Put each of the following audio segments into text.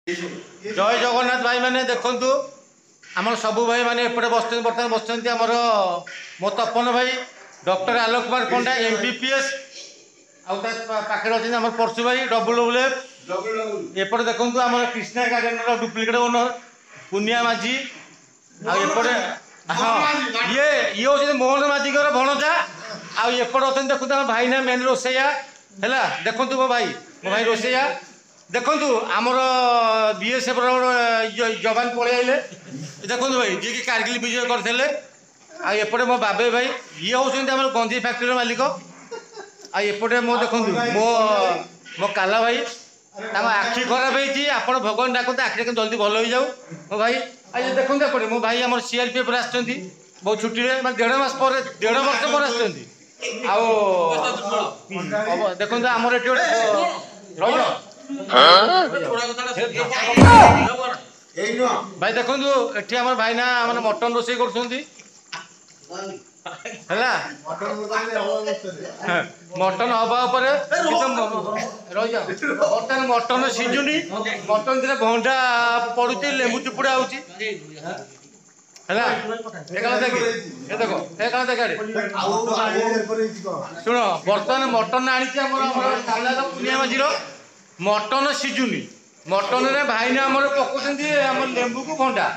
जय जगन्नाथ भाई मैंने देखु आम सब भाई मैंने एपटे बर्तमान बस मो तपन भाई डॉक्टर आलोक कुमार पंडा MBBS आखिर परशु भाई WWF एपटे देखु आम Krishna garden duplicate owner Punia माझी आपटे हाँ ये हूँ मोहन माझी भणजा आएपटे अच्छे देखते भाई ना मेन रोसैया है देखु मो भाई रोसैया देखु आमर BSF जवान पलि आइले देखु भाई जी कि कारगिल विजय करते आएपटे मो बाबे भाई ये हूँ गंजी फैक्ट्री मालिक आएपटे मो देखु मो मो काला भाई आखि खराब होती आप भगवान डाकते आखिरी जल्दी भल हो जाऊ मो भाई आज देखते एपटे मो भाई आम CRPF बहुत छुट्टी में 1.5 मास पर 1.5 वर्ष पर देखते आमर ये भाई देखु एटी आम भाई ना मैंने मटन रोसे कर मटन हवा बर्तमान मटन सीजुनी मटन दिन भंडा पड़ुची लेंबू चुपुड़ा हो शुण बर्तमान मटन आनी पुनिया माझीर मटन सीजुनी मटन रे भाई ने आम पकाउं लेंबू को भंडा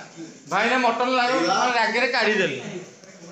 भाई ने मटन रागे काढ़ीदे